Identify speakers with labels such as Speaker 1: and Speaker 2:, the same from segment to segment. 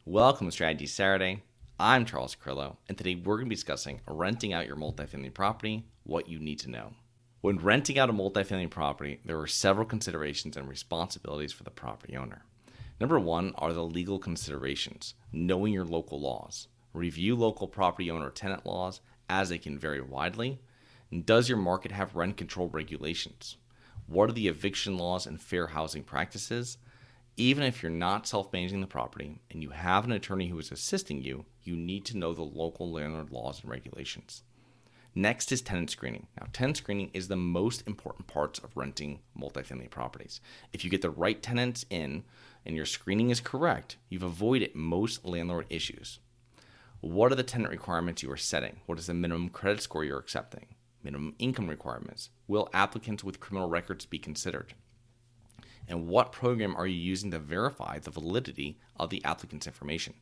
Speaker 1: Welcome to Strategy Saturday. I'm Charles Carillo, and today we're going to be discussing renting out your multifamily property, what you need to know. When renting out a multifamily property, there are several considerations and responsibilities for the property owner. Number one are the legal considerations, knowing your local laws. Review local property owner tenant laws as they can vary widely. And does your market have rent control regulations? What are the eviction laws and fair housing practices? Even if you're not self-managing the property and you have an attorney who is assisting you, you need to know the local landlord laws and regulations. Next is tenant screening. Now, tenant screening is the most important part of renting multifamily properties. If you get the right tenants in and your screening is correct, you've avoided most landlord issues. What are the tenant requirements you are setting? What is the minimum credit score you're accepting? Minimum income requirements. Will applicants with criminal records be considered? And what program are you using to verify the validity of the applicant's information?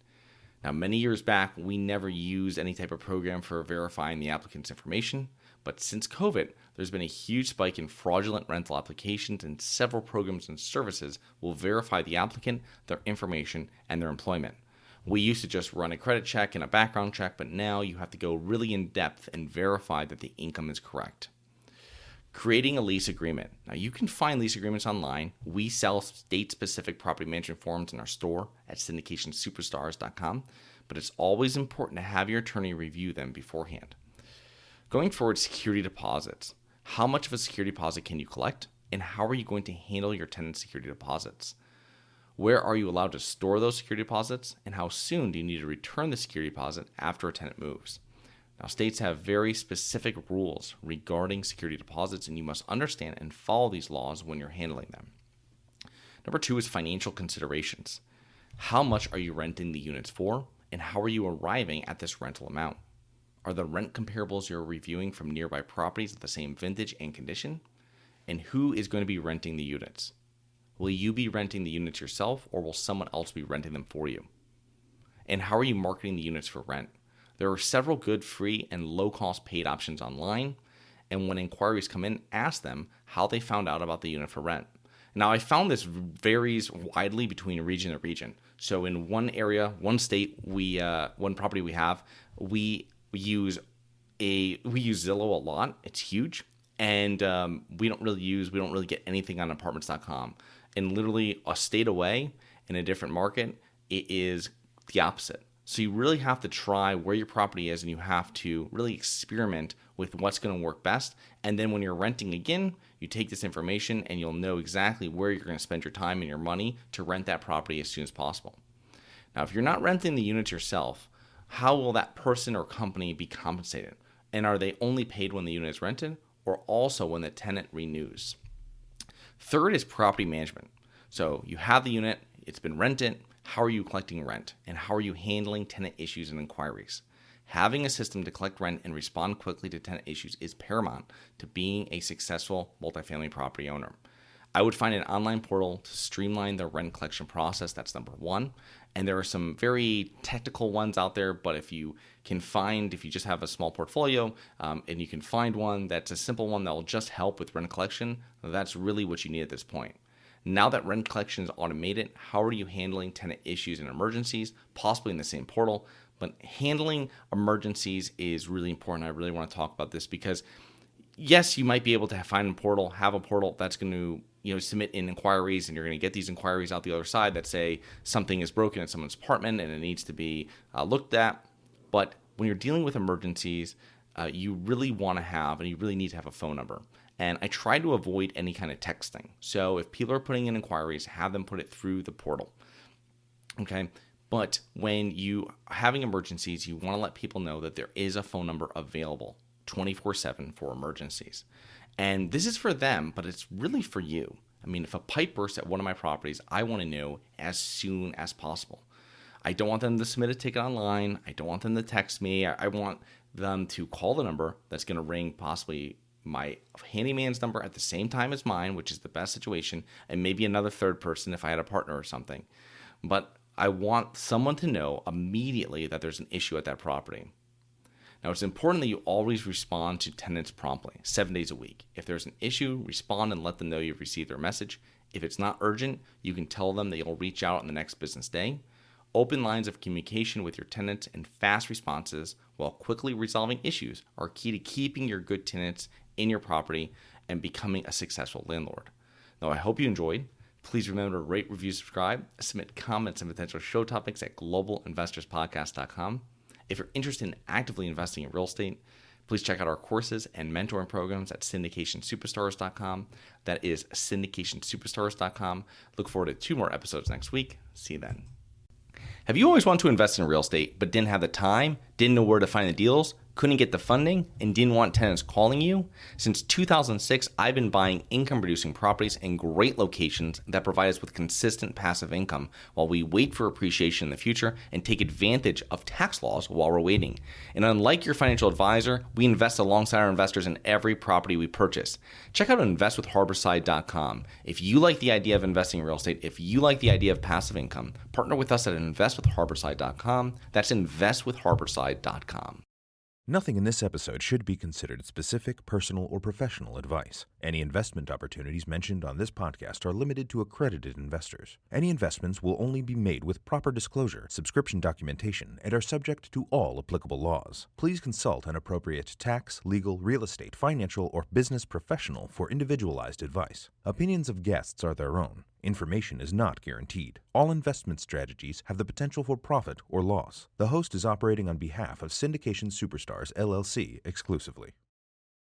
Speaker 1: Now, many years back, we never used any type of program for verifying the applicant's information, but since COVID, there's been a huge spike in fraudulent rental applications, and several programs and services will verify the applicant, their information, and their employment. We used to just run a credit check and a background check, but now you have to go really in depth and verify that the income is correct. Creating a lease agreement. Now, you can find lease agreements online. We sell state-specific property management forms in our store at syndicationsuperstars.com, but it's always important to have your attorney review them beforehand. Going forward, security deposits. How much of a security deposit can you collect, and how are you going to handle your tenant security deposits? Where are you allowed to store those security deposits, and how soon do you need to return the security deposit after a tenant moves? Now, states have very specific rules regarding security deposits, and you must understand and follow these laws when you're handling them. Number two is financial considerations. How much are you renting the units for, and how are you arriving at this rental amount? Are the rent comparables you're reviewing from nearby properties of the same vintage and condition? And who is going to be renting the units? Will you be renting the units yourself, or will someone else be renting them for you? And how are you marketing the units for rent? There are several good free and low-cost paid options online, and when inquiries come in, ask them how they found out about the unit for rent. Now, I found this varies widely between region to region. So in one area, one state, one property we use Zillow a lot. It's huge, and we don't really get anything on apartments.com. And literally a state away in a different market, it is the opposite. So you really have to try where your property is, and you have to really experiment with what's going to work best. And then when you're renting again, you take this information and you'll know exactly where you're going to spend your time and your money to rent that property as soon as possible. Now, if you're not renting the units yourself, how will that person or company be compensated? And are they only paid when the unit is rented, or also when the tenant renews? Third is property management. So you have the unit, it's been rented. How are you collecting rent? And how are you handling tenant issues and inquiries? Having a system to collect rent and respond quickly to tenant issues is paramount to being a successful multifamily property owner. I would find an online portal to streamline the rent collection process. That's number one. And there are some very technical ones out there, but if you just have a small portfolio and you can find one that's a simple one that will just help with rent collection, that's really what you need at this point. Now that rent collection is automated, how are you handling tenant issues and emergencies, possibly in the same portal? But handling emergencies is really important. I really want to talk about this because, yes, you might be able to have a portal that's going to submit in inquiries, and you're going to get these inquiries out the other side that say something is broken in someone's apartment and it needs to be looked at. But when you're dealing with emergencies, you really want to have, and you really need to have a phone number. And I try to avoid any kind of texting. So if people are putting in inquiries, have them put it through the portal. Okay. But when you are having emergencies, you want to let people know that there is a phone number available 24/7 for emergencies. And this is for them, but it's really for you. I mean, if a pipe bursts at one of my properties, I want to know as soon as possible. I don't want them to submit a ticket online. I don't want them to text me. I want them to call the number that's going to ring possibly my handyman's number at the same time as mine, which is the best situation, and maybe another third person if I had a partner or something. But I want someone to know immediately that there's an issue at that property. Now, it's important that you always respond to tenants promptly, 7 days a week. If there's an issue, respond and let them know you've received their message. If it's not urgent, you can tell them that you'll reach out on the next business day. Open lines of communication with your tenants and fast responses while quickly resolving issues are key to keeping your good tenants in your property and becoming a successful landlord. Now, I hope you enjoyed. Please remember to rate, review, subscribe, submit comments and potential show topics at globalinvestorspodcast.com. If you're interested in actively investing in real estate, please check out our courses and mentoring programs at syndicationsuperstars.com. That is syndicationsuperstars.com. Look forward to 2 more episodes next week. See you then. Have you always wanted to invest in real estate but didn't have the time, didn't know where to find the deals, couldn't get the funding, and didn't want tenants calling you? Since 2006, I've been buying income-producing properties in great locations that provide us with consistent passive income while we wait for appreciation in the future and take advantage of tax laws while we're waiting. And unlike your financial advisor, we invest alongside our investors in every property we purchase. Check out investwithharborside.com. If you like the idea of investing in real estate, if you like the idea of passive income, partner with us at investwithharborside.com. That's investwithharborside.com.
Speaker 2: Nothing in this episode should be considered specific, personal, or professional advice. Any investment opportunities mentioned on this podcast are limited to accredited investors. Any investments will only be made with proper disclosure, subscription documentation, and are subject to all applicable laws. Please consult an appropriate tax, legal, real estate, financial, or business professional for individualized advice. Opinions of guests are their own. Information is not guaranteed. All investment strategies have the potential for profit or loss. The host is operating on behalf of Syndication Superstars, LLC exclusively.